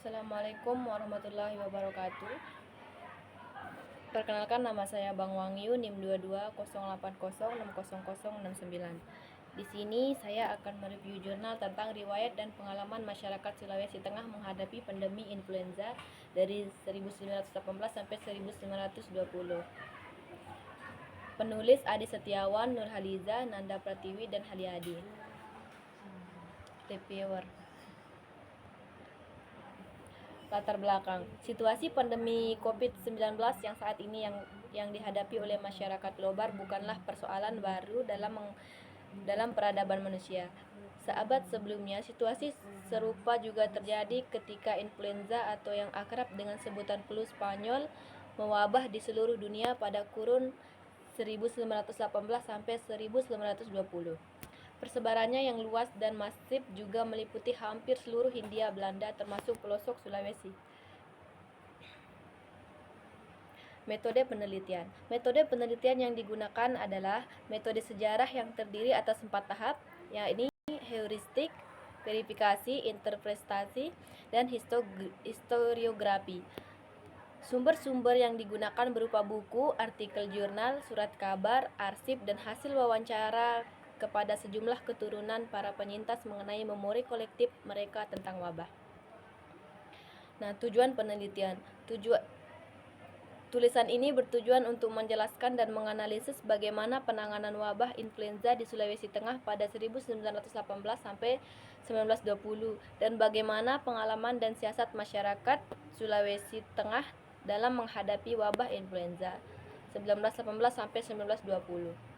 Assalamualaikum warahmatullahi wabarakatuh. Perkenalkan, nama saya Bang Wangyu, NIM 2208060069. Di sini saya akan mereview jurnal tentang riwayat dan pengalaman masyarakat Sulawesi Tengah menghadapi pandemi influenza dari 1918 sampai 1920. Penulis Adi Setiawan, Nurhaliza, Nanda Pratiwi, dan Haliadi. Reviewer. Latar belakang situasi pandemi COVID-19 yang saat ini yang dihadapi oleh masyarakat global bukanlah persoalan baru dalam peradaban manusia. Seabad sebelumnya, situasi serupa juga terjadi ketika influenza atau yang akrab dengan sebutan flu Spanyol mewabah di seluruh dunia pada kurun 1918 sampai 1920. Persebarannya yang luas dan masif juga meliputi hampir seluruh Hindia Belanda termasuk pelosok Sulawesi. Metode penelitian. Metode penelitian yang digunakan adalah metode sejarah yang terdiri atas 4 tahap, yakni heuristik, verifikasi, interpretasi, dan historiografi. Sumber-sumber yang digunakan berupa buku, artikel jurnal, surat kabar, arsip, dan hasil wawancara kepada sejumlah keturunan para penyintas mengenai memori kolektif mereka tentang wabah. Nah, tujuan penelitian. Tulisan ini bertujuan untuk menjelaskan dan menganalisis bagaimana penanganan wabah influenza di Sulawesi Tengah pada 1918 sampai 1920 dan bagaimana pengalaman dan siasat masyarakat Sulawesi Tengah dalam menghadapi wabah influenza 1918 sampai 1920.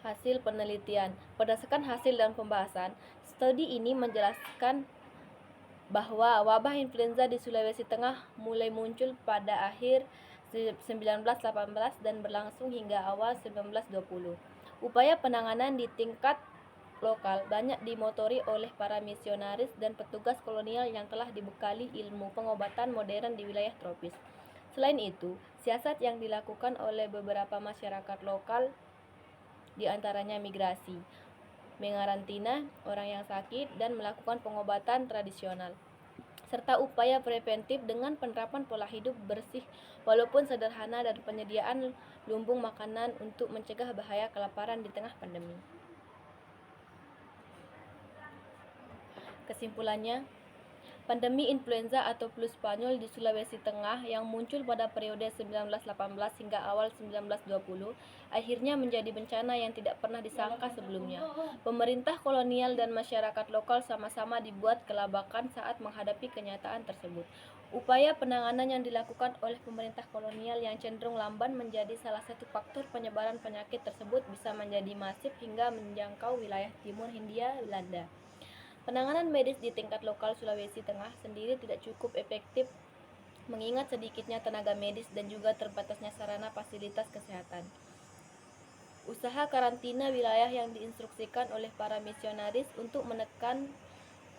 Hasil penelitian. Berdasarkan hasil dan pembahasan, studi ini menjelaskan bahwa wabah influenza di Sulawesi Tengah mulai muncul pada akhir 1918 dan berlangsung hingga awal 1920. Upaya penanganan di tingkat lokal banyak dimotori oleh para misionaris dan petugas kolonial yang telah dibekali ilmu pengobatan modern di wilayah tropis. Selain itu, siasat yang dilakukan oleh beberapa masyarakat lokal di antaranya migrasi, mengarantina orang yang sakit, dan melakukan pengobatan tradisional, serta upaya preventif dengan penerapan pola hidup bersih walaupun sederhana dan penyediaan lumbung makanan untuk mencegah bahaya kelaparan di tengah pandemi. Kesimpulannya, pandemi influenza atau flu Spanyol di Sulawesi Tengah yang muncul pada periode 1918 hingga awal 1920 akhirnya menjadi bencana yang tidak pernah disangka sebelumnya. Pemerintah kolonial dan masyarakat lokal sama-sama dibuat kelabakan saat menghadapi kenyataan tersebut. Upaya penanganan yang dilakukan oleh pemerintah kolonial yang cenderung lamban menjadi salah satu faktor penyebaran penyakit tersebut bisa menjadi masif hingga menjangkau wilayah timur Hindia Belanda. Penanganan medis di tingkat lokal Sulawesi Tengah sendiri tidak cukup efektif mengingat sedikitnya tenaga medis dan juga terbatasnya sarana fasilitas kesehatan. Usaha karantina wilayah yang diinstruksikan oleh para misionaris untuk menekan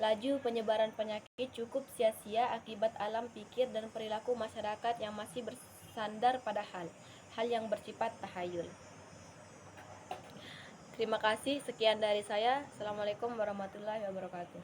laju penyebaran penyakit cukup sia-sia akibat alam pikir dan perilaku masyarakat yang masih bersandar pada hal yang bersifat tahayul. Terima kasih, sekian dari saya. Assalamualaikum warahmatullahi wabarakatuh.